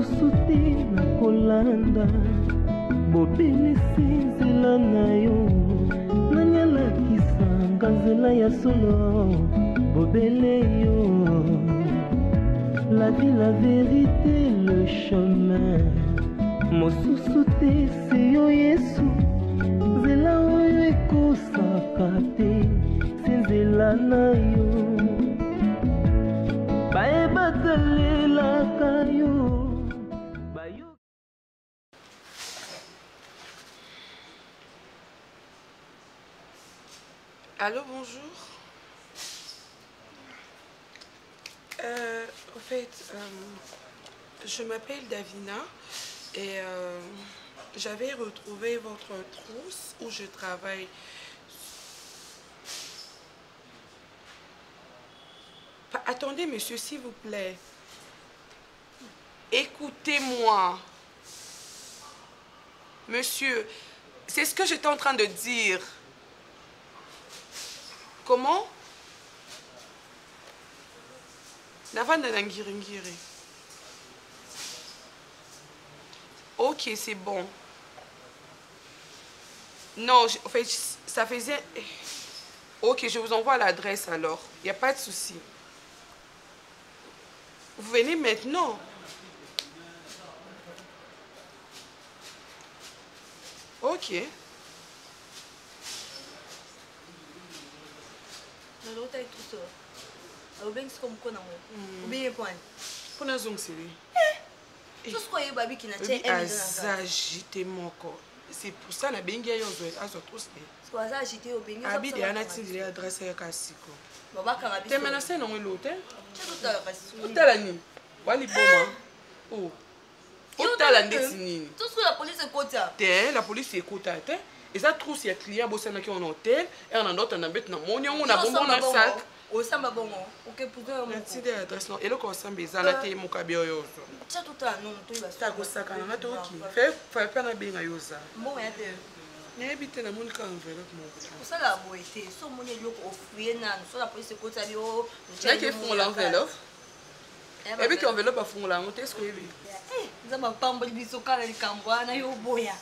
mosusu te nakolanda bobelisi nzela na yo nani alakisanga nzela ya solo bobele yo la vie la vérité le chemin mosusu te se yo yesu nzela oyo ekosaka te se nzela na yo bayebatalelaka yo. Allô, bonjour. En fait, je m'appelle Davina et j'avais retrouvé votre trousse où je travaille. Attendez, monsieur, s'il vous plaît. Écoutez-moi. Monsieur, c'est ce que j'étais en train de dire. Comment? Navanda Nangiri. Ok, c'est bon. Non, en fait, ça faisait... Ok, je vous envoie l'adresse alors. Il n'y a pas de souci. Vous venez maintenant. Ok. C'est pour ça que je suis la police est et ça trouve si client bosse na qui en hôtel et on a d'autres na bête na moni on a bonbon na sac au samba bongo OK pour toi merci de l'adresse non et le consombe ezala te mo kabio yo ça tout à non to iba ça ko saka na to ki fait pas na benga yoza bon ya te ne bité na moni ka enveloppe mo pour ça la boité so moni yo offrir na so la police ko ta bio na qui font l'enveloppe et puis qui enveloppe à fond là on t'est ce que nzamba pambo biso kala likambwa na yo boya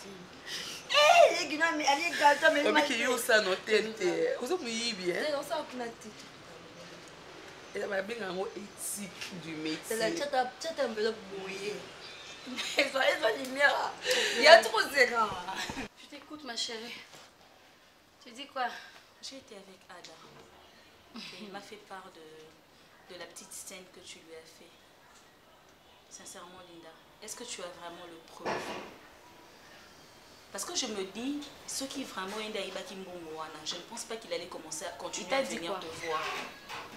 les gars mais allez gata mais mais qui yo ça no tête vous êtes muibi hein non ça aucune attitude et la bien en éthique du métier c'est la chata enveloppe boyée soyez lumière il y a trop zéro je t'écoute ma chérie tu dis quoi? J'ai été avec Ada et il m'a fait part de la petite scène que tu lui as fait. Sincèrement, Linda, est-ce que tu as vraiment le preuve? Parce que je me dis, ce qui vraiment je ne pense pas qu'il allait commencer à continuer à venir te voir.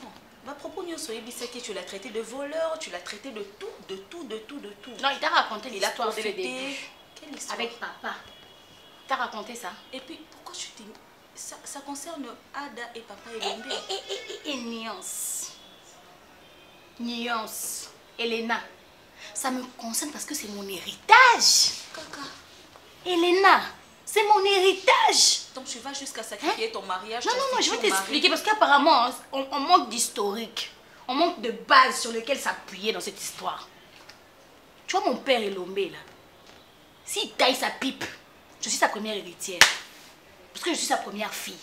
Non. À propos de que tu l'as traité de voleur, tu l'as traité de tout. Non, il t'a raconté l'histoire dès le début. Quelle histoire? Avec papa. Il t'a raconté ça. Et puis, pourquoi tu t'es... Ça concerne Ada et papa et Lombe. Et nuance. Elena. Ça me concerne parce que c'est mon héritage. Kaka. Elena, c'est mon héritage. Donc tu vas jusqu'à sacrifier ton mariage. Non, je vais t'expliquer parce qu'apparemment, on manque d'historique. On manque de base sur lesquelles s'appuyer dans cette histoire. Tu vois mon père Elombe là. S'il taille sa pipe, je suis sa première héritière. Parce que je suis sa première fille.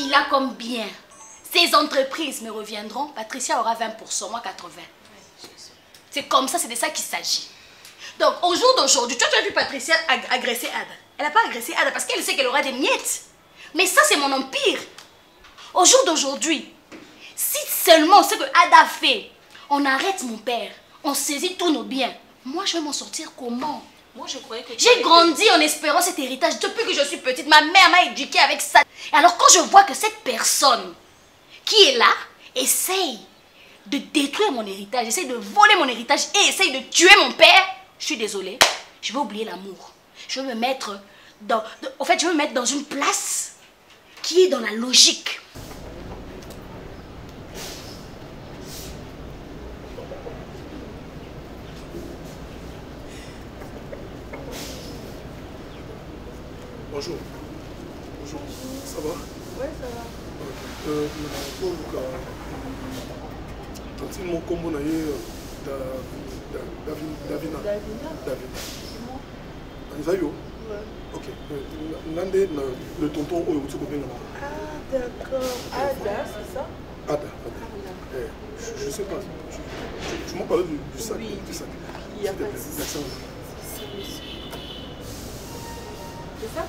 Il a comme bien, ces entreprises me reviendront, Patricia aura 20%, moi 80%. C'est comme ça, c'est de ça qu'il s'agit. Donc, au jour d'aujourd'hui, tu as vu Patricia agresser Ada. Elle n'a pas agressé Ada parce qu'elle sait qu'elle aura des miettes. Mais ça, c'est mon empire. Au jour d'aujourd'hui, si seulement ce que Ada fait, on arrête mon père, on saisit tous nos biens, moi, je vais m'en sortir comment? Moi, je croyais que... J'ai grandi en espérant cet héritage depuis que je suis petite. Ma mère m'a éduquée avec ça. Et alors, quand je vois que cette personne qui est là essaye de détruire mon héritage, essaye de voler mon héritage et essaye de tuer mon père, je suis désolée, je vais oublier l'amour. Je vais me mettre dans... En fait, je vais me mettre dans une place qui est dans la logique. Bonjour. Bonjour. Ça va? Ouais, ça va. Paul Luka. Tanti mon combo na ye Davina. Anzayo? Ouais. Ok. Nande le tonton oyo tu connais là. Ah, d'accord. Ada, c'est ça? Ada. Je sais pas. Tu m'as parlé du sac. Oui, du sac. il y a pas de souci. C'est ça?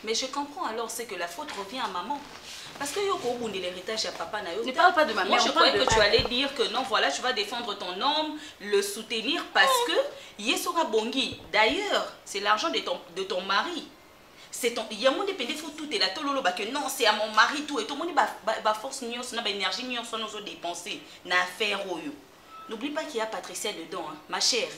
Mais je comprends alors, c'est que la faute revient à maman. Parce que Yoko Bunde l'héritage à papa Nayo. Ne parle pas de ma mère. Moi, je croyais que tu allais dire que non, voilà, tu vas défendre ton homme, le soutenir parce que Yesora Bongi. D'ailleurs, c'est l'argent de ton mari. C'est ton. Il y a mon dépendé, faut tout et la tololo que non, c'est à mon mari tout et tout le monde ba force nion, son énergie nion, son nos dépenser, na affaire oyo. N'oublie pas qu'il y a Patricia dedans, hein. Ma chère.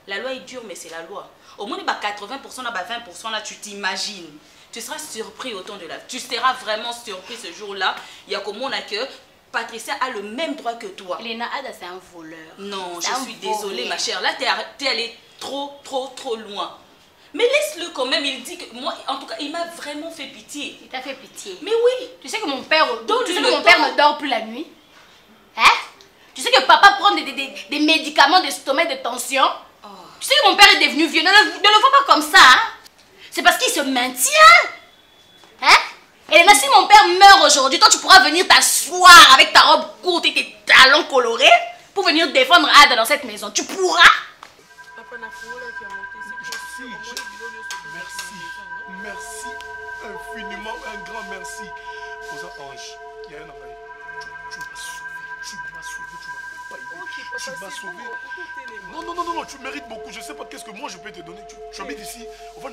La loi est dure, mais c'est la loi. Au moins, 80%, 20% là, tu t'imagines. Tu seras surpris autant de là. Tu seras vraiment surpris ce jour-là. Il y a comme on a que Patricia a le même droit que toi. Elena, Ada, c'est un voleur. Non, je suis désolée, ma chère. Là, t'es allée trop loin. Mais laisse-le quand même. Il dit que moi, en tout cas, il m'a vraiment fait pitié. Il t'a fait pitié. Mais oui. Tu sais que mon père, ne dort plus la nuit. Hein? Tu sais que papa prend des médicaments d'estomac, de tension. Oh. Tu sais que mon père est devenu vieux. Ne le vois pas comme ça, hein? C'est parce qu'il se maintient. Hein? Et là, si mon père meurt aujourd'hui, toi tu pourras venir t'asseoir avec ta robe courte et tes talons colorés pour venir défendre Ada dans cette maison. Tu pourras? Merci infiniment, un grand merci. Rosa Ange, il y a un oreille. Tu m'as sauvé. Non, tu mérites beaucoup. Je sais pas qu'est-ce que moi je peux te donner. Tu habites ici. On va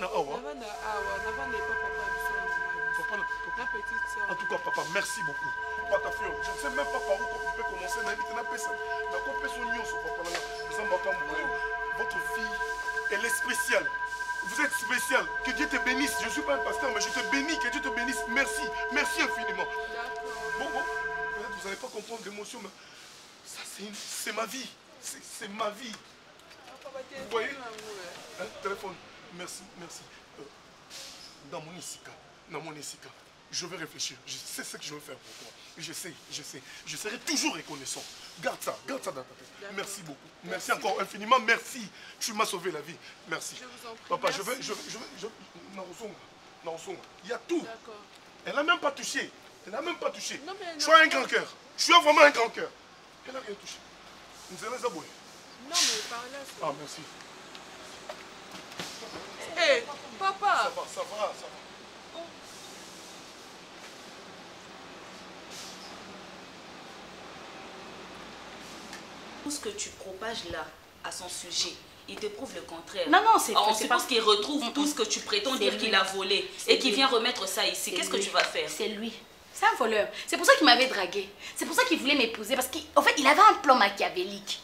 en tout cas, papa, merci beaucoup. Je ne sais même pas par où on peut commencer. Votre fille, elle est spéciale. Vous êtes spécial. Que Dieu te bénisse. Je ne suis pas un pasteur, mais je te bénis. Que Dieu te bénisse. Merci. Merci infiniment. Bon. Peut-être vous n'allez pas comprendre l'émotion, mais ça, c'est ma vie. C'est ma vie. Vous voyez? Hein, téléphone. Merci. Dans mon Isika. Je vais réfléchir. Je sais ce que je vais faire pour toi. Je sais. Je serai toujours reconnaissant. Garde ça dans ta tête. Merci beaucoup. Merci encore infiniment. Merci. Tu m'as sauvé la vie. Merci. Papa, je vais. Il y a tout. Elle n'a même pas touché. Tu as un grand cœur. Tu as vraiment un grand cœur. Elle n'a rien touché. Nous allons abouer. Non, mais par là. Ah, merci. Hé, papa. Ça va. Tout ce que tu propages là, à son sujet, il te prouve le contraire. Non, c'est parce qu'il retrouve tout ce que tu prétends dire qu'il a volé et qu'il vient remettre ça ici. Qu'est-ce que tu vas faire? C'est lui. C'est un voleur. C'est pour ça qu'il m'avait dragué. C'est pour ça qu'il voulait m'épouser. Parce qu'en fait, il avait un plan machiavélique.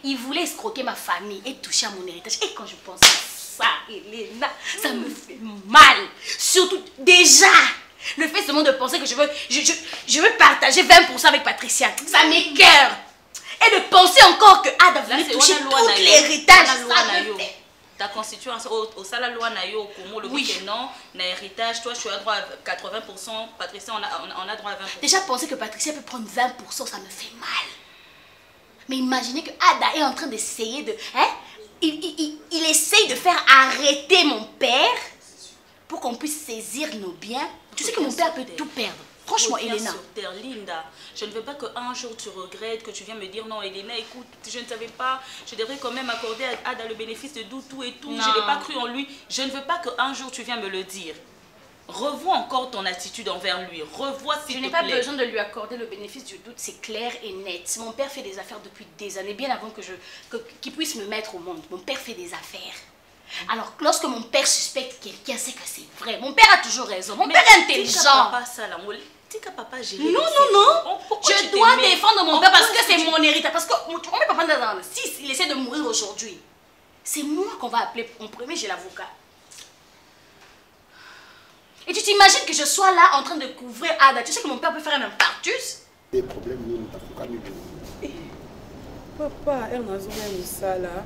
Il voulait escroquer ma famille et toucher à mon héritage. Et quand je pense à ça, Elena, ça me fait mal. Surtout, déjà, le fait seulement de penser que je veux partager 20% avec Patricia, ça m'écoeure. Et de penser encore que Ada voulait toucher tout l'héritage. Ta constitution au sala loi na yo comme le oui. Non, na héritage, toi tu as droit à 80%, Patricia on a droit à 20%. Déjà penser que Patricia peut prendre 20%, ça me fait mal. Mais imaginez que Ada est en train d'essayer de... Hein? Il essaye de faire arrêter mon père pour qu'on puisse saisir nos biens. Tu sais que mon père peut tout perdre. Franchement, Elena. Sur terre, Linda, je ne veux pas qu'un jour tu regrettes, que tu viens me dire non, Elena, écoute, je ne savais pas, je devrais quand même accorder à Ada le bénéfice de tout et tout. Non. Je n'ai pas cru en lui. Je ne veux pas qu'un jour tu viennes me le dire. Revois encore ton attitude envers lui. Revois s'il te plaît. Je n'ai pas besoin de lui accorder le bénéfice du doute, c'est clair et net. Mon père fait des affaires depuis des années, bien avant qu'il puisse me mettre au monde. Mon père fait des affaires. Alors, lorsque mon père suspecte quelqu'un, c'est que c'est vrai. Mon père a toujours raison. Mon père est intelligent. Papa, non. Je dois défendre mon père parce que c'est mon héritage. Parce que mon papa dans le 6, il essaie de mourir aujourd'hui. C'est moi qu'on va appeler en premier, j'ai l'avocat. Et tu t'imagines que je sois là en train de couvrir Ada. Tu sais que mon père peut faire un infarctus? Des problèmes, nous, papa, elle n'a jamais ça là.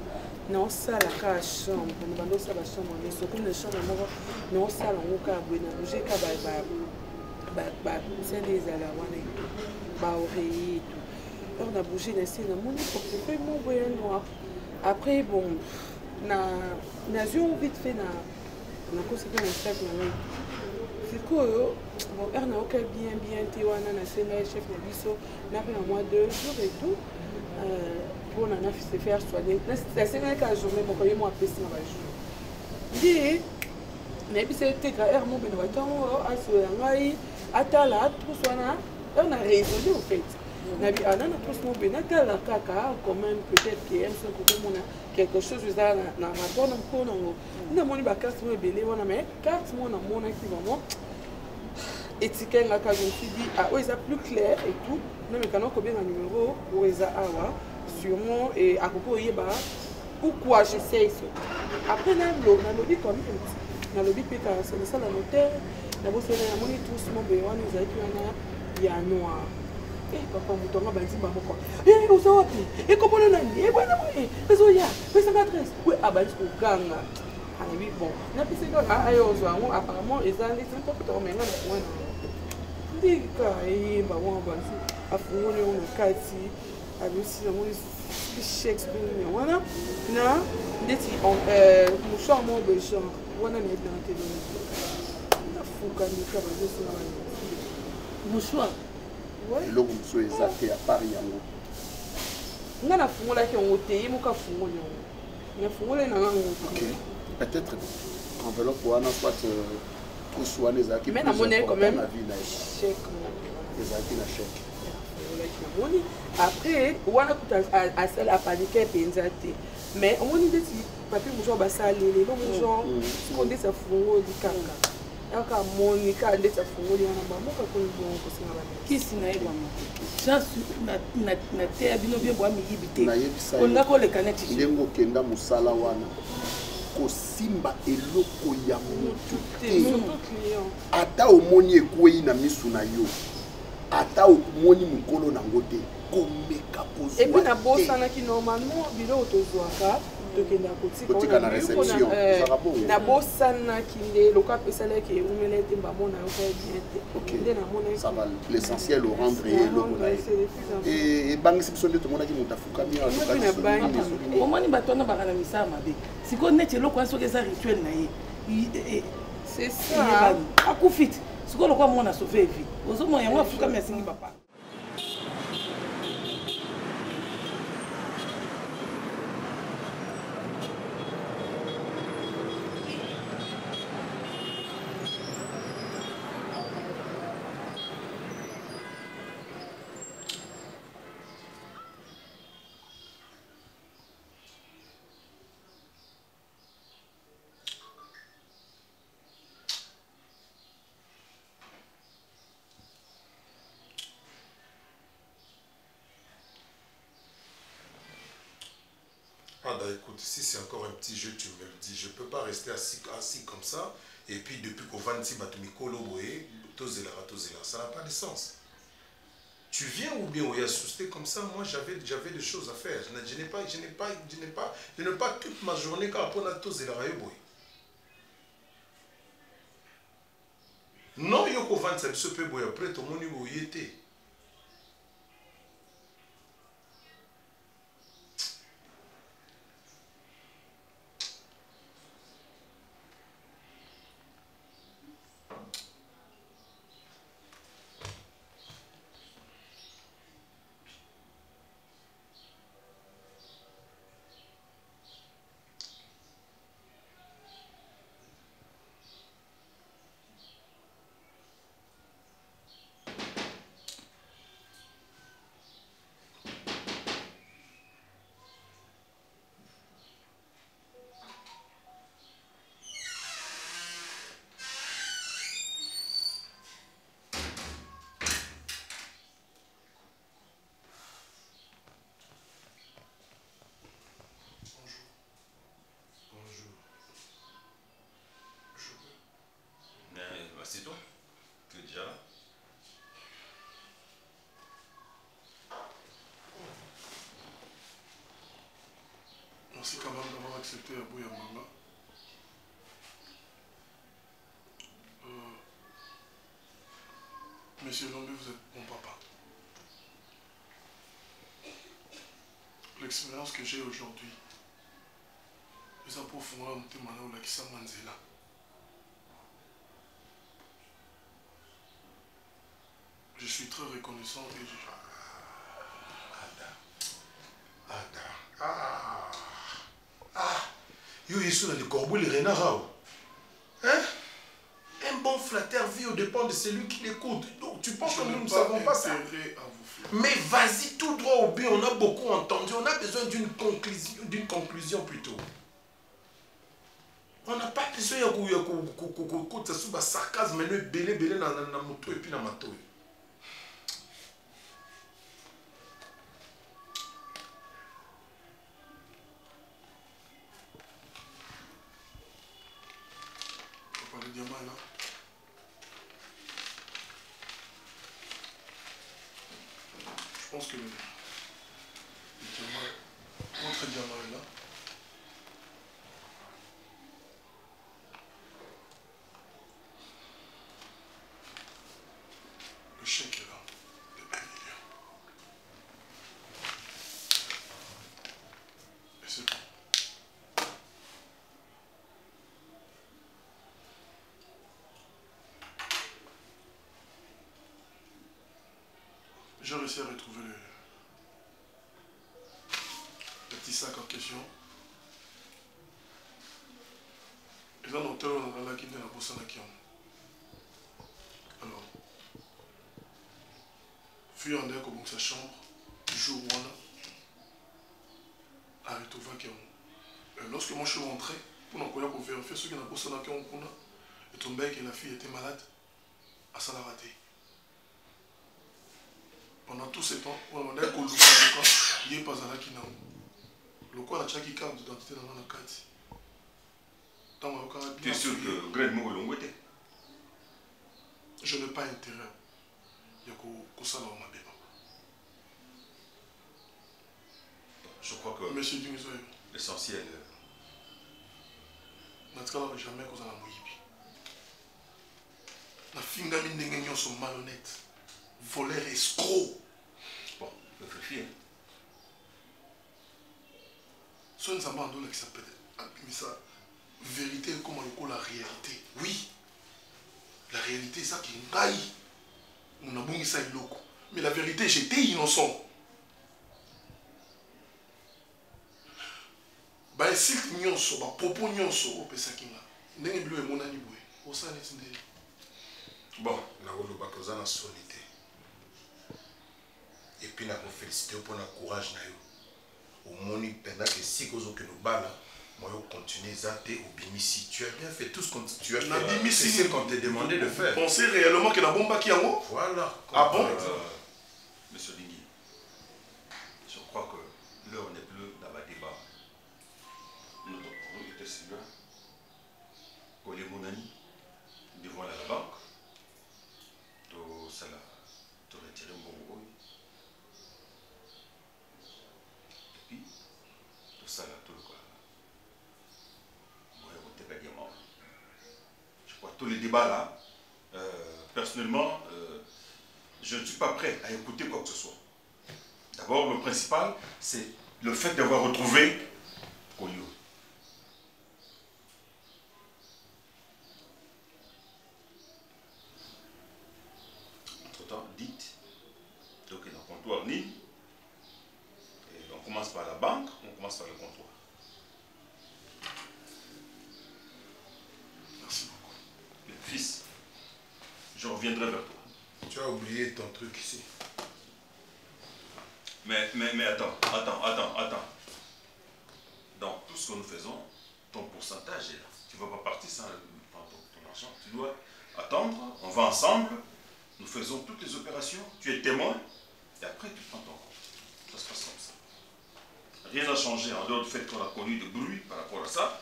Non, ça la chambre. Nous allons ça la chambre. Mais ce qu'on est chambre, non, ça la moka buena. J'ai qu'à c'est des alawana, oreiller et tout. On a bougé la scène. Mon portefeuille, mon voyant noir. Après, bon, n'a vite fait na conséquence de chef na c'est quoi bon elle n'a aucun bien tiwana na scène chef na biso n'a fait un mois 2 jours et tout pour na se faire soigner la scène ka journée mon koyo mo apesi na ba jour dit mais puis c'était grave mon beno batango aso ngai atala tout soina on a raisonné au fait na bi ana na tout mon beno atala kaka quand même peut-être que elle se côté mon quelque chose ça na rapport na mkono ngo na moni ba carte mo belé wana mais carte mo na mona qui vraiment étiquette là quand je me suis dit ah oui ça plus clair et tout non mais quand on combien un numéro ou ça awa sûrement et à propos yeba pourquoi j'essaie ça après na lobby comme na lobby pe ka c'est ça la notaire na bosse na moni tous mon bé wana za qui wana ya noir papa mutonga banzi bamoko uza wapi ekomona nani bwana boye ezoya pesa adresse oui abanzi kokanga oui bon na pesa ka ayo zwango apparemment ezali c'est pas pour menga na mwana ndika ba wana banzi afungone ono kati abisi na moni Shakespeare wana na ndeti mouchoir mo be genre wana na dans télé na fuka ndika bazo na mouchoir eloko mosusu eza te ya pari yango nga nafungolaki yango te ye moko afungoli yango nafungoli na ngango peut-être enveloppe wana soit trousse wana ezalaki mais namoni quand même chèque ezalaki na chèque namoni après wana kuta asala apanike mpenza te mais omoni ndeti papier mosusu basaleli elo mosusu siko ndeti afungoli kaka aka monika ndeti afungoli wana bamoka kolibongo kosinga bakisi na ye na te ya bino bie bwa miyibi te konda koleka neti ndenge okenda mosala wana kosimba eloko ya motu te ata omoni ekwei na misu na yo ata omoni mokolo nango te komeka kozwa epuis nabosanaki normalement biloko tozwaka tokenda kotika na réception nabosanaki nde loka apesalaki eumela ete mbamona yoka bien te nde namona l'essentiel au rendre eloko na ye ebangisi biso nde tomonaki moto afukami omoni bato wana baka na misala mabe sikoyo neti eloko wana soki eza rituel na ye c'est ça akufi te sikoyo lokwa mona sauve vie ozomona yango afukami asingi papa Ada, écoute, si c'est encore un petit jeu, tu me le dis. Je ne peux pas rester assis comme ça. Et puis, depuis qu'on va ici, ça n'a pas de sens. Tu viens ou bien on y a sousté comme ça, moi j'avais des choses à faire. Je n'ai pas toute ma journée quand on a tous les rayoboy. Non, yoko vend ça se peut boy après tout le monde y était. C'est toi? Tu es déjà là? Merci quand même d'avoir accepté à Bouya Manga. Monsieur Lombe, vous êtes mon papa. L'expérience que j'ai aujourd'hui, les approfondissements de Temana Olakisa Manzela. Je suis très reconnaissant et je... Yo, il est le corbeau, les renards. Hein? Un bon flatteur vit au dépend de celui qui l'écoute. Donc, tu penses que nous ne savons pas ça? Mais vas-y tout droit au but. On a beaucoup entendu. On a besoin d'une conclusion plutôt. On n'a pas besoin de ça sarcasme, mais nous belé dans la moto et puis dans la moto. Le diamant là. Je pense que le diamant, notre diamant est là. Le chèque est là. De 1 million. Et c'est bon. J'ai réussi à retrouver le petit sac en question. Et là, dans l'hôtel, on a la guide de la bourse à la Kion. Alors, fui en l'air comme sa chambre, du jour où on a retrouvé Kion. Lorsque moi je suis rentré, pour nous vérifier ce qu'il y a dans la bourse à la Kion, et tombé que la fille était malade, à ça l'a raté. Pendant tout ce temps, on a dit qu'il n'y a pas de qui n'a le quoi, il y a une carte d'identité dans la carte. Tu es sûr que Greg Mogo l'ont été? Je n'ai pas intérêt. Il y a que ça là, on m'a dit. Je crois que Monsieur Dimisoy, l'essentiel. dans ce cas-là, jamais qu'on a la moïbi. La finga mine sont malhonnêtes. Voleurs, escrocs. Bon, réfléchis. Ce n'est pas un qui s'appelle ça. Vérité comme on la réalité. Oui. La réalité, c'est ça qui est ngaï. On a bon ça loco. Mais la vérité, j'étais innocent. Bah, si nyonso, bah, propos nyonso, au Pesakinga. N'est-ce pas mon ami boué. Au sein de Bon, na wolo bakoza na solité. Et puis na féliciter pour le courage na yo. Au moni pendant que si kozo que nous bala, moi yo continuer zaté au bimisi. Tu as bien fait tout ce que tu as fait. C'est ce qu'on t'a demandé de faire. Pensez réellement que la bombe qui en haut? Voilà. Ah bon? Monsieur Lingui, je crois que l'heure n'est plus dans le débat. le débat là, personnellement, je ne suis pas prêt à écouter quoi que ce soit. D'abord, le principal, c'est le fait d'avoir retrouvé Koyo. Entre-temps, dites, donc il y a un comptoir ligne, et on commence par la banque, on commence par le comptoir. Merci beaucoup. Fils, je reviendrai vers toi. Tu as oublié ton truc ici. Mais attends. Dans tout ce que nous faisons, ton pourcentage est là. Tu ne vas pas partir sans prendre ton argent. Tu dois attendre, on va ensemble, nous faisons toutes les opérations, tu es témoin, et après tu prends ton compte. Ça se passe comme ça. Rien n'a changé en dehors du fait qu'on a connu de bruit par rapport à ça.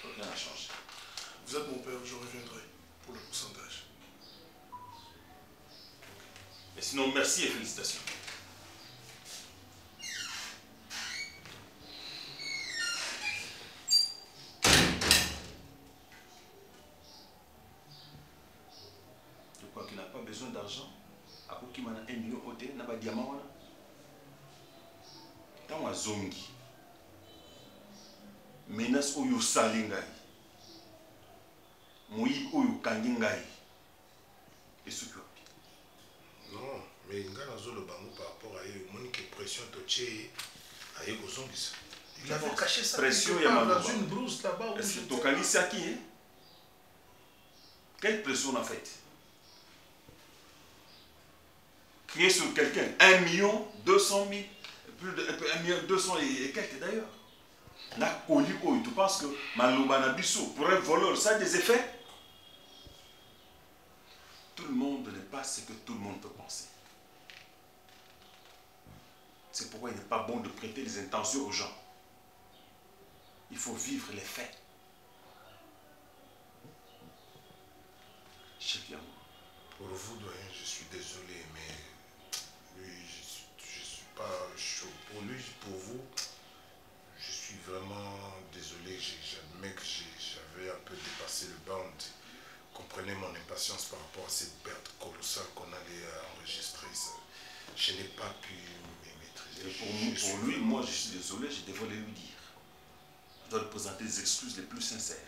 Rien n'a changé. Vous êtes mon père, je reviendrai pour le pourcentage. Et sinon, merci et félicitations. Je crois qu'il n'a pas besoin d'argent. À quoi qu'il m'a 1 million au thé, n'a pas de diamant. Tant à zongi. Menace oyo salingai. Moui oyo kangingai. Et ce que Non, mais il y a le bango par rapport à une pression de Tché à Egozongis. Il avait caché ça pression dans une blouse là-bas. Est-ce que Tokali c'est à qui hein? Quelle pression on a faite? Crier sur quelqu'un 1 200 000, plus de 1 200 000 et quelques d'ailleurs. Tu penses que Malobana Bissou, pour un voleur, ça a des effets? Tout le monde n'est pas ce que tout le monde peut penser. C'est pourquoi il n'est pas bon de prêter des intentions aux gens. Il faut vivre les faits. Chef Yamou. Pour vous, doyen, je suis désolé, mais lui, je suis pas chaud. Pour lui, pour vous, je suis vraiment désolé. J'admets que j'avais un peu dépassé le bound. Comprenez mon impatience par rapport à cette perte colossale qu'on allait enregistrer. Je n'ai pas pu maîtriser. Pour lui, moi, je suis désolé, je devrais lui dire. Je dois lui présenter des excuses les plus sincères.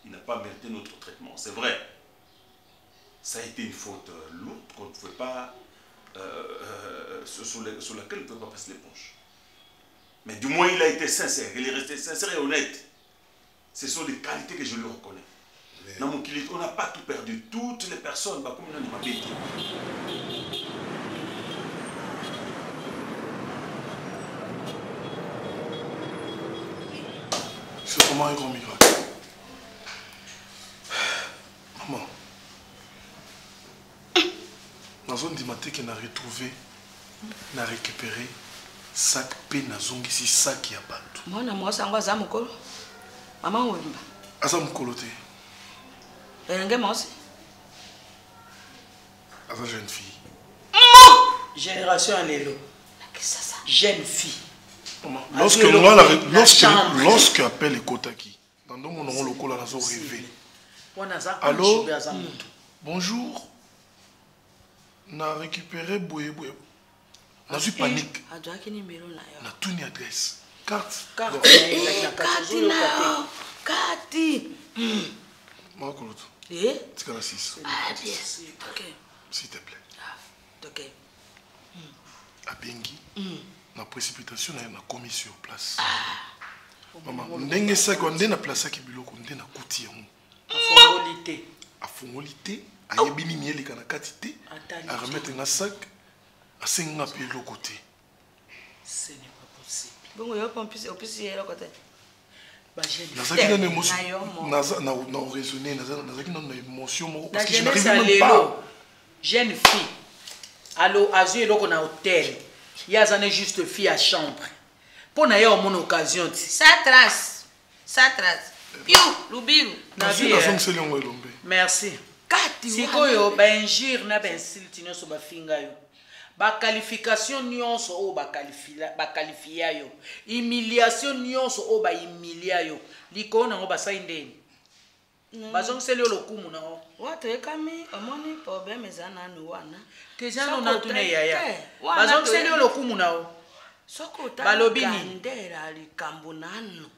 Il n'a pas mérité notre traitement, c'est vrai. Ça a été une faute lourde qu'on ne pouvait pas, sur laquelle on ne peut pas passer l'éponge. Mais du moins, il a été sincère. Il est resté sincère et honnête. Ce sont des qualités que je lui reconnais. Mais... on n'a pas tout perdu. Toutes les personnes, comme on a dit, c'est vraiment un grand miracle. Maman, dans zone dimaté qu'on a retrouvé, on a récupéré sac P na zongi si sac ya bato. Moi sangwa za mukolo. Maman wemba. Asa mukolo te. Elenge moi aussi. Asa jeune fille. Génération Anélo. Qu'est-ce que ça? Jeune fille. Lorsque appelle les Kotaki, dans mon nom local, on a rêvé. Allô? Bonjour. On a récupéré Boué. On a eu panique. On a tout une adresse. Carte. Kati. Marcoloto. Eh? C'est la 6. Ah, bien. Ok. S'il te plaît. Ok. À Bengi. La précipitation na commis sur place. Maman, ndenge ça quand ndena place ki biloko ndena kuti yango. Afongolité, ayebini mieli kana katité, à remettre un sac, à 5 ans puis l'autre côté. Ce n'est pas possible. Bon, yo on peut y aller côté. Nazaki na émotion, na raisonner, nazaki na émotion parce que je n'arrive même pas. Jeune fille. Allo azu eloko na hôtel. Il y a une juste fille à chambre. Pour n'a eu mon occasion. Ça trace. Piou, Lubiru. Merci. Si koyo benjir na bensilti nyonso bafinga yo. Ba qualification nyonso o ba qualifia yo. Humiliation nyonso o ba humilia yo. Liko na ngo ba saindeni. bazongiseli yo lokumu na o watoyekami omoni problème eza nanu wana tezano natune yaya bazongiseli yo lokumu na o soki balobi nini otagandela likambo nanu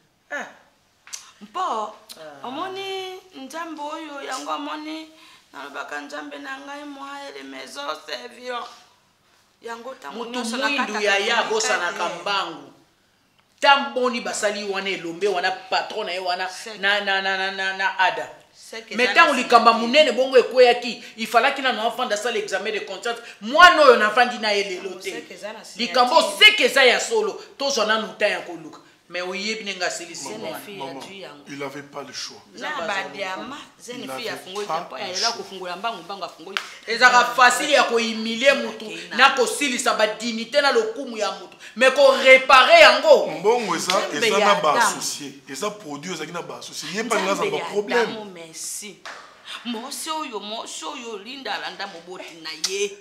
mpo omoni nzambe oyo yango omoni nalobaka nzambe na ngai moyele maison servir yango ntango nyonso mwindu yaya abosanaka mbangu tamboni basali wana elombe wana patron na ye wana na ada mais ntango likamba munene bongo ekweyaki ifalaki nano afanda asala examen de conscience mwana oyo nafandi na ye lelo te likambo seke eza ya solo tozwa nanu ta ya koluka mais oyebi ndenge asilisi il avait pas le choix ezaka facile ya kohumilie mutu na kosilisa badignité na lokumu ya mutu mais korepare yango mbongo eza na baassocié eza produit ezalaki na baassocié ye mpa ngaza baproblème mosi oyo linda alanda moboti na ye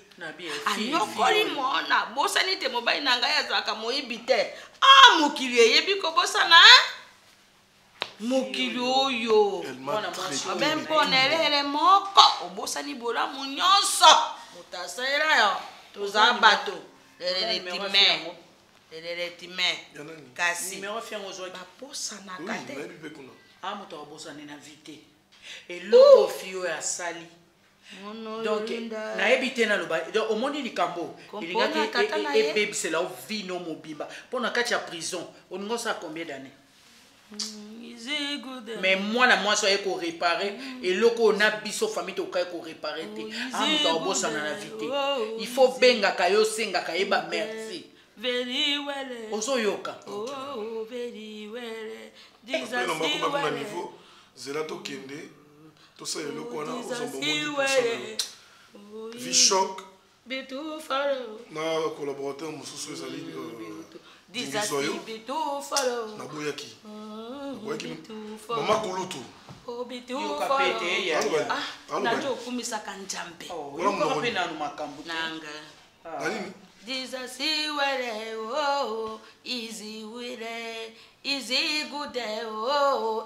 anyokoli mona bosani te mobali na ngai azalaka moyibi te mokili eyebi kobosana mokili oyo obe mponelele moko obosani bolamu nyonso moto asalela yo toza bato leleletime kasi baposanaka te moto abosani na vite eloko fio ya sali donc nayebi te naloba omoni likambo elingaki ebebisela ovino mobimba mpo na kati ya prison oninga osala combien d'année mais mwana mwasi aye korepare eloko oyo na biso famille tokokai korepare te moto akobosana na vi te il faut bengaka yo osengaka yeba merci ozoyoka na niveau zela tokende tosala eloko wana ozomba vichoc na collaborateur mosusu ezali dingisoyo naboyaki mama kulutu okumisaka nzambe nanga dizasiwele easy wile easy good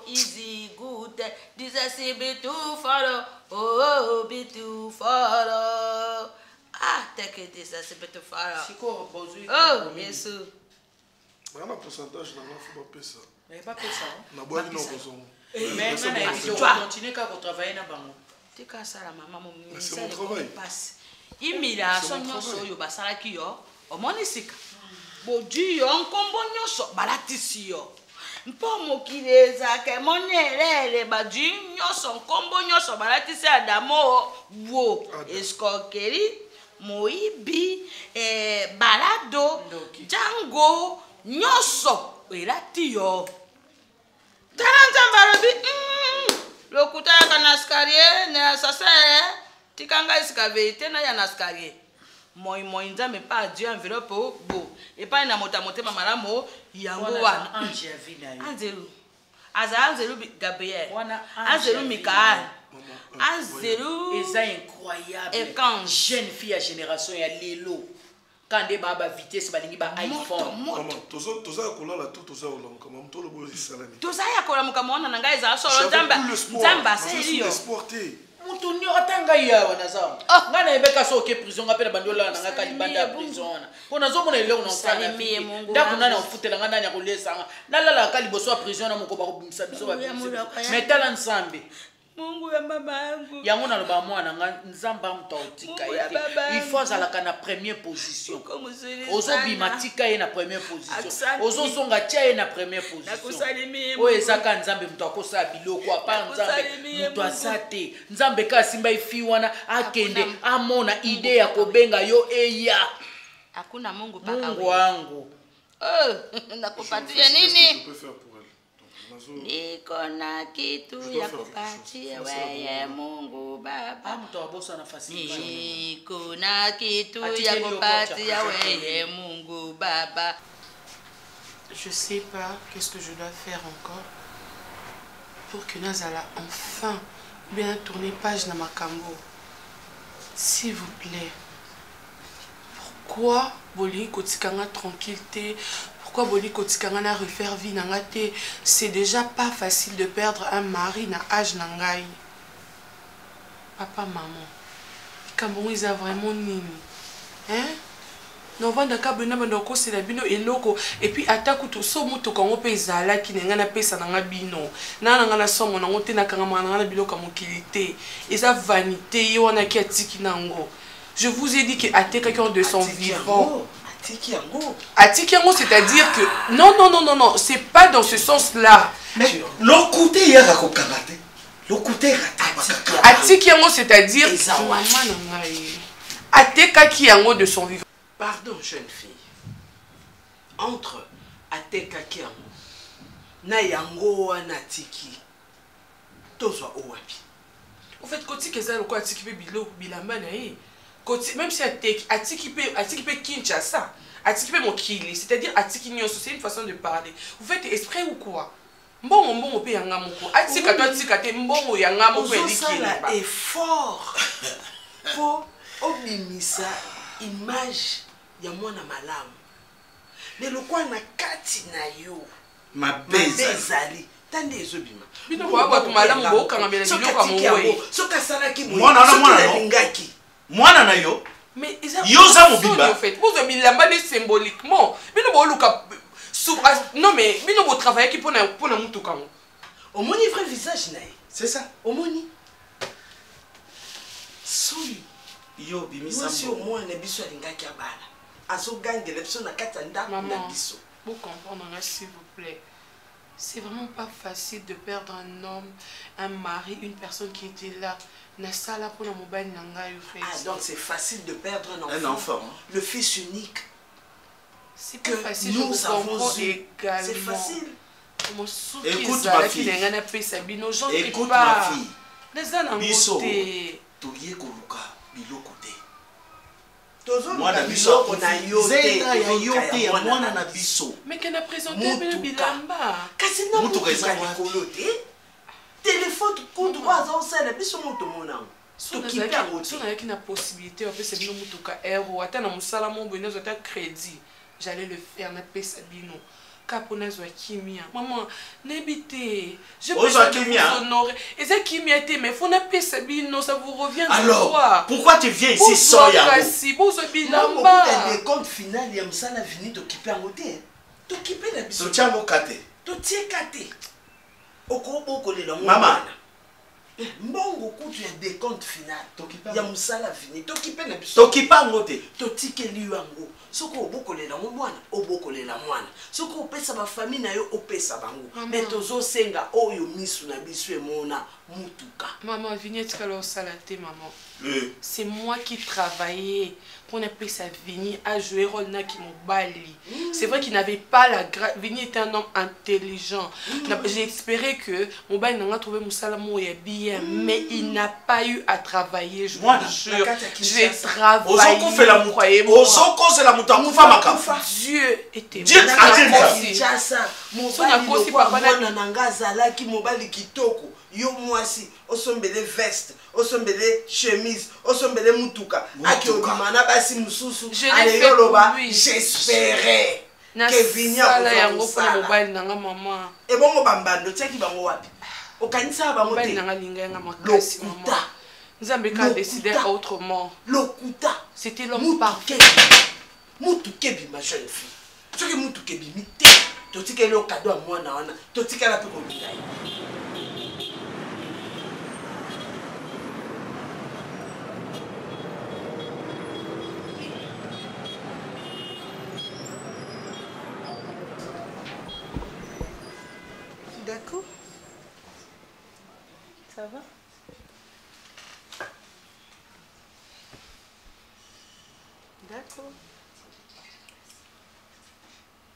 easy good dizasi bitu follow bitu follow take dizasi bitu follow yesu bana pourcentage na ngafu bapesa bapesa na boyaki na kozongo mais na continue ka travailler na bango tika sala mama mo ministère de passe imila so nyonso oyo basalaki yo omoni sika bodui yo nkombo nyonso balatisi yo mpo mokili ezaka emonelele badui nyonso nkombo nyonso balatisi adamo wo escroquerie moyibi balado jango nyonso elati yo tala nzambe alobi lokuta yaka na askarie ne asasere tikanga esika verité na ya na askarie moi nzambe pa Dieu enveloppe bo epai na motema malamu yango wana anzelu anzelu Gabriel anzelu Mikael anzelu eza incroyable jeune fille à génération ya lelo kande baba vitesse balingi ba iPhone toza kolala tout toza olamuka mamtolo bozi salami toza ya kolamuka mona na ngai za solo nzamba seli yo mutu ni otanga yawa naza nga na ebeka so ke prison nga pela bandola na nga kalibanda ya prison po nazo mona eloko na osala ndako nana ofutela nga ndanya kolesanga nalala kaliboso ya prison na moko bakobimisa biso ba metala nsambe Mungu ya baba yangu yango na loba mwana nga nzamba mtautika ete il faut azalaka na première position ozo bimatika ye na première position ozo songa tia ye na première position o ezaka nzambe mtu akosa biloko apa nzambe mtu asate nzambe ka simba ifi wana akende amona ide ya kobenga yo eya hakuna Mungu paka Mungu wangu nakupatia nini niko na kitu ya kupatia weye Mungu Baba. Niko na kitu ya kupatia weye Mungu Baba. Je sais pas qu'est-ce que je dois faire encore pour que Nazala enfin bien tourner page dans ma cambo. S'il vous plaît. Pourquoi Boli Kotikanga tranquillité? pourquoi boni kotikanga na refaire vie na ngate? C'est déjà pas facile de perdre un mari na âge na ngai. Papa, maman, kambo ils a vraiment nini? Hein? Non, vanda kabena bandoko c'est la bino eloko et puis attaque tout so muto kango pe zala ki nenga na pesa na bino. Na nga na somo na ngote na kanga na biloko mokilité. Eza vanité yo na ki atiki nango. Je vous ai dit que ateka qui de son vivant. Atiki yango, c'est-à-dire que non, c'est pas dans ce sens-là. Mais l'okouté yaka ko kangate. L'okouté atiki yango, c'est-à-dire ateka qui yango de son vivant. Pardon, jeune fille. Entre ateka qui yango na yango wana tiki. Tozwa owapi. En fait, koti keza loko atiki pe biloko bilamba na ye. Même si atiki pe Kinshasa, atiki pe mokili, c'est-à-dire atiki nyonso, c'est une façon de parler. Vous faites exprès ou quoi? Mbongo pe yanga moko. Atika to atika te mbongo yanga moko elikili. Ça est fort. Pour obimisa image ya mwana malamu. Mais le quoi na kati na yo. Mabezali. Tande ezobima. Bino kwa watu malamu bo kanga bela biloko amowe. Soka salaki mo. Mwana lingaki. Mwana na yo. Mais yoza mobimba. En fait, vous avez bilamba symboliquement. Bino bo luka non mais bino bo travailler qui pour na mutu kango. Omoni vrai visage nae. C'est ça. Omoni. Soli. Yo bimisa. Moi si au moins na biso lingaki abala. Azo gagne de l'option na katanda na biso. Vous comprendre s'il vous plaît. C'est vraiment pas facile de perdre un homme, un mari, une personne qui était là. Ah, donc c'est facile de perdre un enfant. Le fils unique. C'est pas facile, nous avons également. C'est facile. Écoute ma fille. Écoute ma fille. Biso. Toye koluka biloko te. Mwana biso na yote ya mwana na biso. Mais qu'elle a présenté bilamba. Kasi na mutuka likolo te. Téléphone coup droit on sait la biso moto monang. So na qui na possibilité on peut se bino mutuka euro ata na musala mo bonezo ata crédit. J'allais le faire na pesa bino. Kaponazo kimia. Maman, n'habitez. Je peux vous honorer. Et ça kimia était mais faut na pesa bino ça vous revient de alors, pourquoi tu viens ici sans yango? Si vous bilamba. Le compte final ya musala vini t'occuper en hôtel. T'occuper la biso. To tiango kate. To tie kate. Maman, mbongo kutu ya décompte final ya musala vini tokipe na biso tokipa ngote totikeli yango soko obokolela mwana obokolela mwana soko opesa ba famille na yo opesa bango mais tozosenga oyo misu na biso emona mutuka. Maman vignette kalo salate maman. C'est moi qui travaillais pour ne pas sa Vini à jouer rôle na qui m'obali. C'est vrai qu'il n'avait pas la grâce. Vini était un homme intelligent. J'ai espéré que mon bail n'a pas trouvé mon salamou et bien, mais il n'a pas eu à travailler. Je vous jure. J'ai travaillé. Croyez-moi. Dieu était Dieu yo mwasi osombele veste osombele chemise osombele mutuka akobimana basi mususu aleyoloba j'espérais que vinya yango pour mobile nanga maman et bongo bambando tiaki bango wapi okanisa bango te nanga linga nga makasi maman Nzambe ka décider autrement lokuta c'était l'homme parfait mutuke bi ma jeune fille soki mutuke bi mité totikeli o cadeau à mwana wana totikala pe ko binai. D'accord. Ça va? D'accord.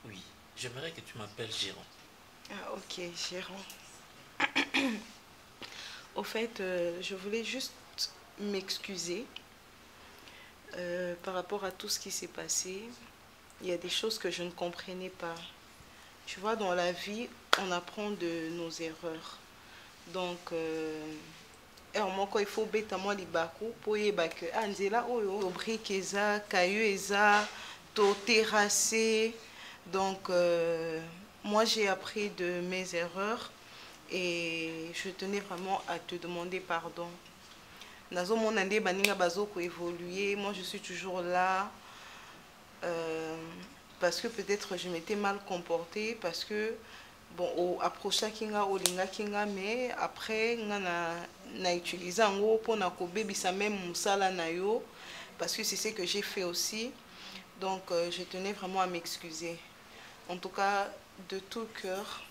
Oui, j'aimerais que tu m'appelles Géron. Ah ok, Géron. Au fait, je voulais juste m'excuser par rapport à tout ce qui s'est passé. Il y a des choses que je ne comprenais pas. Tu vois, dans la vie, on apprend de nos erreurs. Donc, il faut bêter moi les bakou pour y que Anzela, brique eza, caillou eza, to terrassé, Donc, moi, j'ai appris de mes erreurs et je tenais vraiment à te demander pardon. Nazo mon andé baninga bazoko évoluer, moi je suis toujours là parce que peut-être je m'étais mal comportée, parce que bon au approcha kinga au linga kinga, mais après na utilisé en gros pour na ko bebisa même musala na yo, parce que c'est ce que j'ai fait aussi. Donc je tenais vraiment à m'excuser, en tout cas de tout cœur.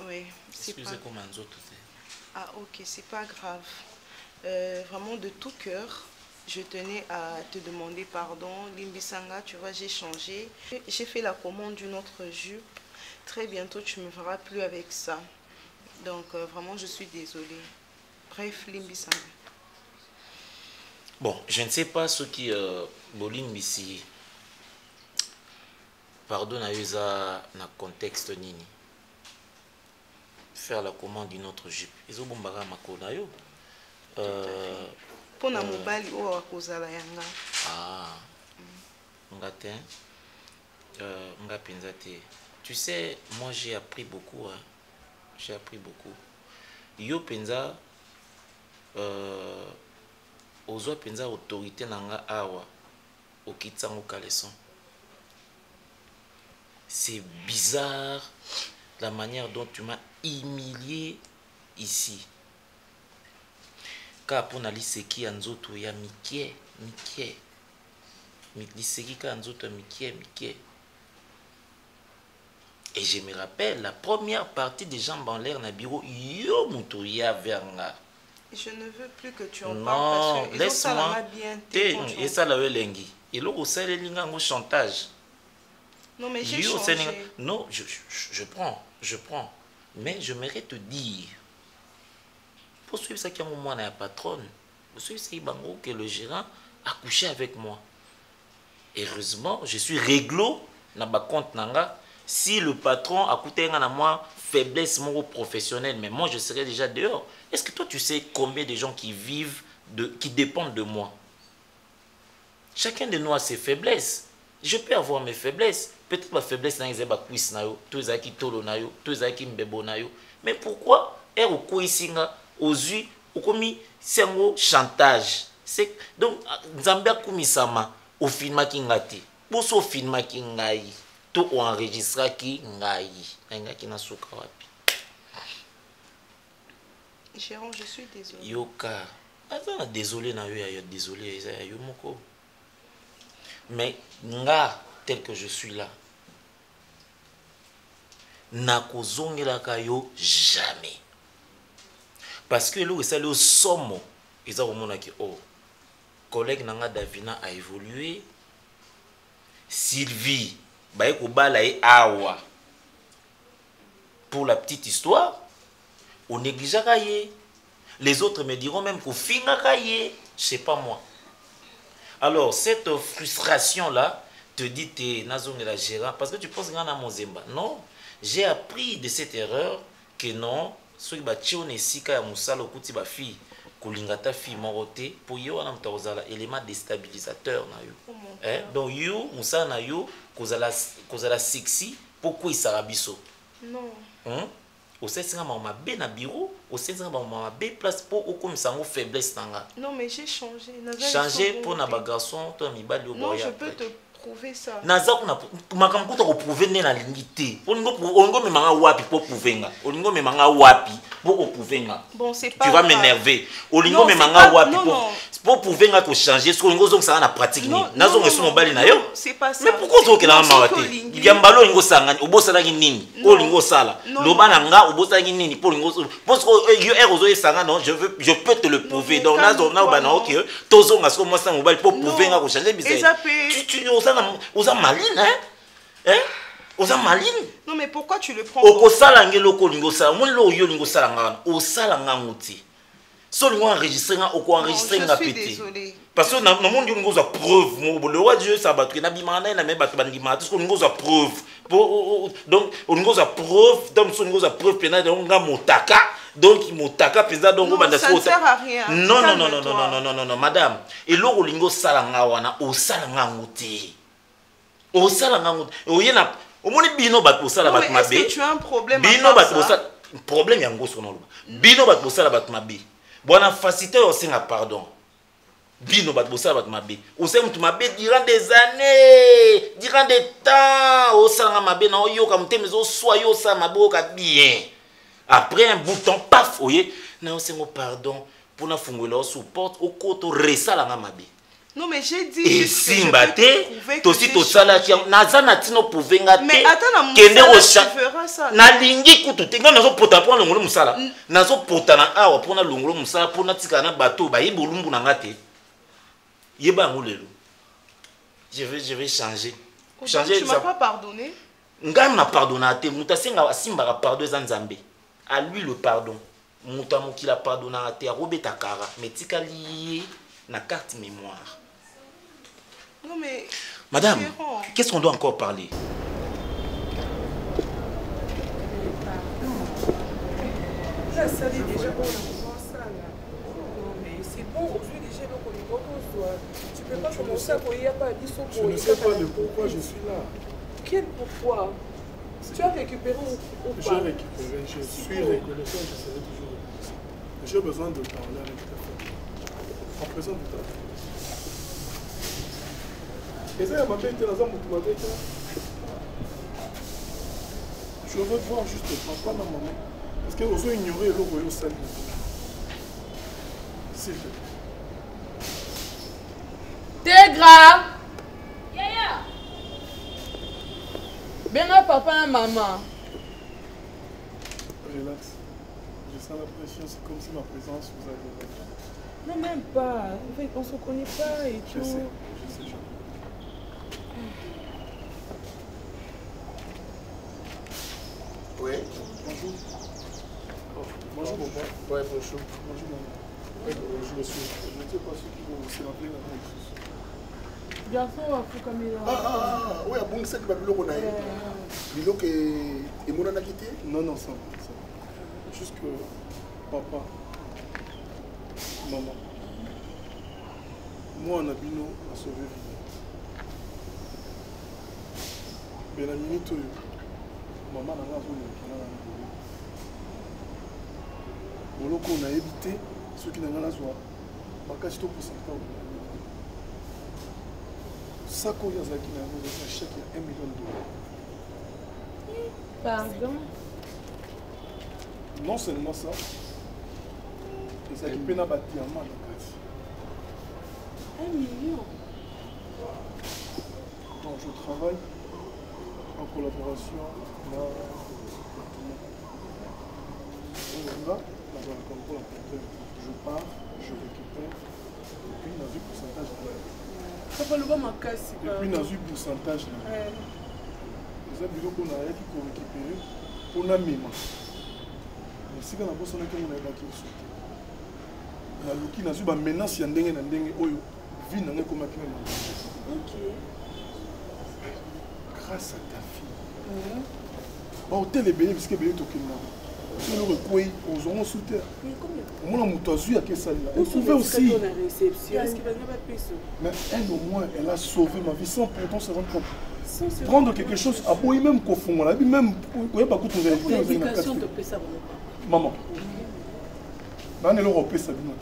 Oui, c'est pas... Ah ok, c'est pas grave. Vraiment de tout cœur, je tenais à te demander pardon. Limbisanga, tu vois, j'ai changé. J'ai fait la commande d'une autre jupe. Très bientôt, tu ne me verras plus avec ça. Donc vraiment, je suis désolée. Bref, Limbisanga. Bon, je ne sais pas ce qui Bolimbisi. Pardon à Yusa dans le contexte nini. Faire la commande d'une autre jupe. Ils ont bombardé ma konayo. Pour na mobali ou à cause de la yanga. Ah. Ngate. Ngapenzate. Tu sais, moi j'ai appris beaucoup. Hein. J'ai appris beaucoup. Yo penza. Ozo penza autorité nanga awa. Okitsango kaleson. C'est bizarre la manière dont tu m'as humilié ici. Car pour liseki anzoto ya mikie. Liseki ka anzoto mikie. Et je me rappelle la première partie des jambes en l'air na bureau yo mutoya verna. Je ne veux plus que tu en parles parce que laisse-moi bien et ça la welengi. Et là au sale linga ngo chantage. Non mais j'ai changé. Non, je prends. Mais je j'aimerais te dire, pour suivre ça qui a un moment à la patronne, pour suivre ça que le gérant a couché avec moi. Heureusement, je suis réglo dans ma compte nanga. Si le patron a coûté à moi faiblesse professionnelle, mais moi je serais déjà dehors. Est-ce que toi tu sais combien de gens qui vivent, qui dépendent de moi? Chacun de nous a ses faiblesses. Je peux avoir mes faiblesses. Peut-être ma faiblesse dans les cuisses nayo, tous qui tolo nayo, tous qui mbebo nayo. Mais pourquoi est au kuisinga aux yeux au commis c'est un chantage. C'est donc Zambia kumisama au film qui ngati. Pour ce film qui ngai, tout enregistré qui ngai, ngai qui na suka wapi. Chéron, je suis désolé. Yoka, attends, désolé na yo, désolé yo moko. Mais nga tel que je suis là, nakozongelaka yo jamais. Parce que là, c'est le somme. Ils ont dit oh, collègue Nanga Davina a évolué. Sylvie, awa. Pour la petite histoire, on néglige kaye. Les autres me diront même qu'au finga kaye, je sais pas moi. Alors, cette frustration-là te dit t'es nazong la gérant parce que tu penses que mon zemba. Non, j'ai appris de cette erreur que non, ceux qui battent ne sika ya musalo kuti ba fille kolingata fille moroté pour yo wana mtozala élément déstabilisateur na yo. Donc yo musala na yo kozala sexy pourquoi il sarabiso. Non. Au sentinga ma bé na bureau, au sentinga ma bé place pour au comme sango faiblesse nanga. Non mais j'ai changé. Changer pour na ba garçon toi mi bali au boya. Non, je peux te prouver ça. Naza kuna makamko to prouver ne na limité. Olingo me manga wapi pour prouver nga. Olingo me manga wapi pour prouver nga. Bon, c'est pas. Tu vas m'énerver. Olingo me manga wapi pour prouver nga que changer ce que olingo ça na pratique ni. Nazo ngeso mobali na yo. C'est pas ça. Mais pourquoi zo ke na mawate? Yambalo olingo sanga obosala nini? Olingo sala. Lobana nga obosala nini pour olingo parce que yo erozo sanga non, je peux te le prouver. Donc nazo na bana OK. Tozo nga so mo sanga mobali pour prouver nga ko changer bizarre. Tu aux malines, hein? Aux malines. Non, mais pourquoi tu le prends? Au salangue loko lingo sala, mon lo yo lingo salanga, au salanga ngoti. So lingo enregistrer nga, au enregistrer nga pété. Parce que dans mon lingo za preuve, mo le roi Dieu ça battre na bimana na me battre bandima, tout lingo za preuve. Donc lingo za preuve, donc lingo za preuve pena donc nga motaka. Donc motaka pesa donc non, ça ne sert à rien. Non, madame. Et l'eau lingo salanga wana, au salanga ngoti. osala ngango oyena omoni bino bato osala bato mabe. Est-ce que tu as un problème? Bino bato osala problème yango sono. Bino bato osala bato mabe. Bona facilité osenga pardon. Bino bato osala bato mabe. Osenga mutu mabe durant des années, durant des temps, osala mabe na oyoka mutemezo swa yo sa maboka bien. Après un bout de temps, paf, oye, na osenga pardon pour na fungola au support au koto resala nga mabe. Non mais j'ai dit et simba te tosi tosala ki nazana tino pouvenga te. Mais attends kende ça. Na lingi kutu te ngana zo pota pour longolo musala. Nazo pota na awa pour na longolo musala pour na tika na bateau ba yibolumbu na ngate. Yeba ngolelo. Je vais changer. Changer. Tu m'as pas pardonné? Ngam na pardonné te mutasenga simba ka pardon za Nzambe. À lui le pardon. Mutamu qui la pardonné te robeta kara mais tika lié na carte mémoire. Non mais... Madame, qu'est-ce qu'on doit encore parler? Là, ça dit déjà qu'on a ça là. Non mais c'est bon, aujourd'hui déjà donc on est bon toi. Tu peux pas commencer à courir pas à 10 euros. Je ne sais pas de pourquoi je suis là. Quel pourquoi? Tu as récupéré ou pas? J'ai récupéré, je suis reconnaissant, je serai toujours reconnaissant. J'ai besoin de parler avec ta famille. En présent de ta famille. Et ça, ma bête, je veux voir juste papa et maman. Parce qu'ils ont ignoré le royaume salut. S'il te plaît. Tégra! Yaya! Benga papa et maman. Relax. Je sens la pression, c'est comme si ma présence vous avait. Non, même pas. En fait, on ne se connaît pas et tout. Je sais. Oui. Bonjour. Bonjour, papa. Oui, bonjour. Bonjour, maman. Je suis. Je ne sais pas ce qui vous s'est appelé la même. Garçon, il faut comme il a. Oui, bon, c'est que Babylone qu'on a. Il faut que. Et mon a quitté? Non, non, ça va. Juste que. Papa. Maman. Moi, en Abino, a sauvé vie. Mais la minute, maman n'a pas voulu. Boloko, on a évité ceux qui n'ont pas la joie. Parce que je pour ça. Ça, quand il y a un chèque, il y a $1 million. Pardon? Non seulement ça, et ça peut pas bâtir un mal. 1 million. Donc je travaille en collaboration là. Je pars, je récupère, et puis dans un pourcentage là. Ça peut le voir ma casse. Et puis dans un pourcentage là. Les bureaux qu'on a récupéré pour la même. Mais si on a besoin de quelqu'un qui a qui sauté. La loki n'a pas menace ya ndenge na ndenge oyo vie na ngeko makina. OK. Grâce à ta fille. Ba hôtel est béni parce que béni tokenda. Si on le recoue aux hommes sous terre. On a muto azu ya kesali là. On pouvait aussi. Mais elle au moins elle a sauvé ma vie sans pourtant se rendre compte. Prendre quelque chose à boire même qu'au fond là, même ouais pas coûte l'éducation de ça maman. Dans l'Europe ça bien.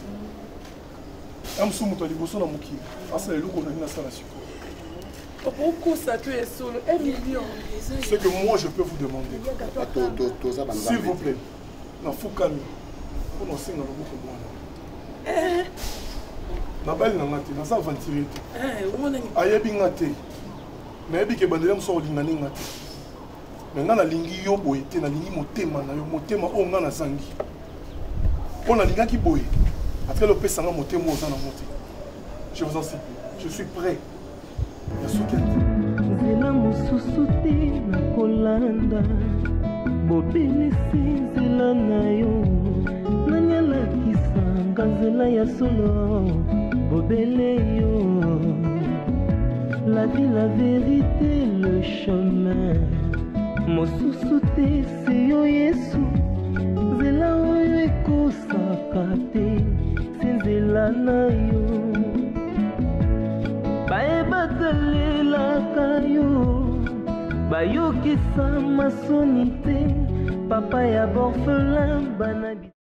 Am sumu to liboso na mukili. Asa eloko na nina sala siko. Pourquoi ça tu es solo 1 million? C'est que moi je peux vous demander. S'il vous plaît. Na fukami. Pour nous singa loboko mwana. Na bali na ngati na sa aventurer. Ayebi ngati. Mais que bandela muso lingani ngati. Mais ngana lingi yo boye te na lingi motema na yo motema o ngana sangi. Pona linga ki boye. Après le pesa nga motema o zana monter. Je vous en supplie, je suis prêt. Zela mususu te na kolanda. Bobelisi zela na yo. Nanyala kisanga zela ya solo. Bobele yo. La vie, la vérité, le chemin. Mosusu te se yo Yesu. Zela oyo ekosaka te. Se zela na yo. Baebaka lela kaka yo bayokisa masoni te papa ya borphelin bana